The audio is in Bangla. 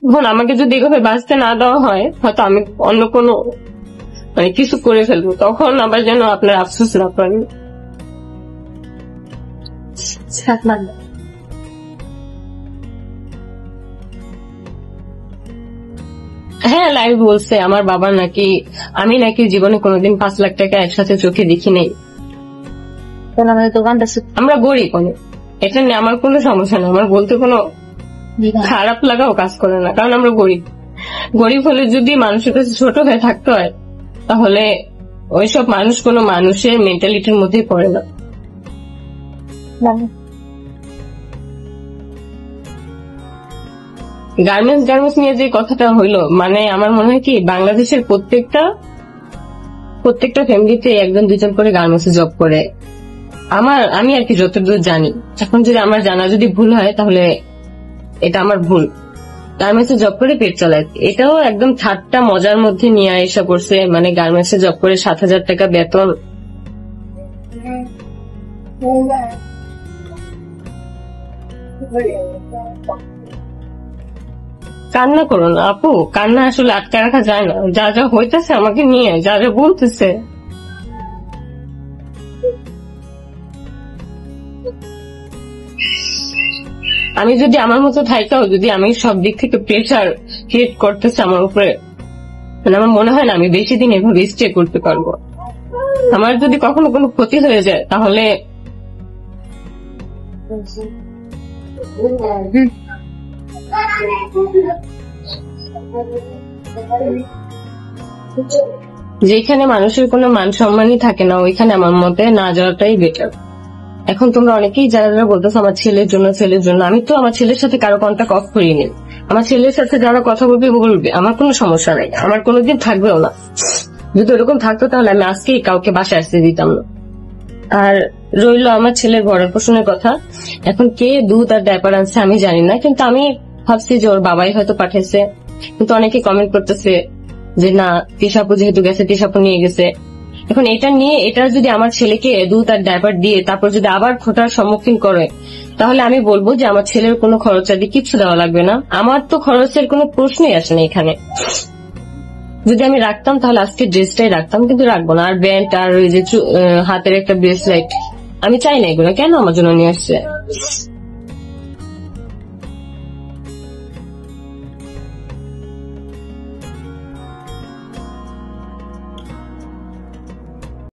এখন আমাকে যদি এভাবে বাঁচতে না দেওয়া হয়, হয়তো আমি অন্য কোনো কিছু করে ফেলবো, তখন আবার যেন আপনার আফসোস না করেন। হ্যাঁ, লাইভ বলছে আমার বাবা নাকি, আমি নাকি জীবনে কোনোদিন 5 লাখ টাকা একসাথে চোখে দেখি নেই। আমরা গরিব অনেক, এটা নিয়ে আমার কোনো সমস্যা নেই, আমার বলতে কোনো খারাপ লাগাও কাজ করে না, কারণ আমরা গরিব। গরিব হলে যদি মানুষের কাছে ছোট হয়ে থাকতে হয়, তাহলে ওইসব মানুষ কোনো মানুষের মেন্টালিটির মধ্যেই পড়ে না। গার্মেন্টস নিয়ে যে কথাটা হইলো, আমার মনে হয় কি বাংলাদেশের প্রত্যেকটা ফ্যামিলিতে 1-2 করে গার্মেন্টসে জব করে। আমি আর কি যতদূর জানি, এখন যদি আমার জানা যদি ভুল হয় তাহলে এটা আমার ভুল। গার্মেন্টসে জব করে পেট চালায়, এটাও একদম ঠাট্টা মজার মধ্যে নিয়ে এসে করছে। গার্মেন্টসে জব করে 7,000 টাকা বেতন, কান্না করো না আপু, কান্না আসলে আটকে রাখা যায় না। যা যা হইতেছে আমাকে নিয়ে, যা যা বলতেছে, আমি যদি আমার মতো থাইকাও যদি আমি সব দিক থেকে প্রেশার ক্রিয়েট করতেছে আমার উপরে, আমার মনে হয় না আমি বেশি দিন এভাবে স্টে করতে পারবো। আমার যদি কখনো কোনো ক্ষতি হয়ে যায় তাহলে যেখানে মানুষের কোনো মান সম্মানই থাকে না, ওইখানে আমার মতে না যাওয়াটাই বেটার। এখন তোমরা অনেকেই যারা বলতেছো আমার ছেলের জন্য, আমি তো আমার ছেলের সাথে কারো কন্টাক্ট অফ করিনি। আমার ছেলের সাথে যারা কথা বলবে, আমার কোনো সমস্যা নাই, আমার কোনোদিন থাকবেও না। যদি ওরকম থাকতো তাহলে আমি আজকেই কাউকে বাসায় আসতে দিতাম না। আর রইলো আমার ছেলের ভরণ পোষণের কথা, এখন কে দুধ আর ডায়পার আনছে আমি জানি না, কিন্তু আমি ভাবছি যে ওর বাবাই হয়তো পাঠাইছে। কিন্তু অনেকে কমেন্ট করতেছে যে না, তিশাপু যেহেতু গেছে, তিশাপু নিয়ে গেছে। এখন এটা যদি আমার ছেলেকে দুধ আর ডায়পার দিয়ে তারপর যদি আবার খোটার সম্মুখীন করে, তাহলে আমি বলবো যে আমার ছেলের কোনো খরচাদি কিছু দেওয়া লাগবে না। আমার তো খরচের কোনো প্রশ্নই আসে না এখানে। যদি আমি রাখতাম তাহলে আজকে ড্রেসটাই রাখতাম, কিন্তু রাখবো না। আর ব্যান্ড আর ওই যে হাতের একটা ব্রেসলেট, আমি চাই না এগুলো, কেন আমার জন্য নিয়ে আসছে।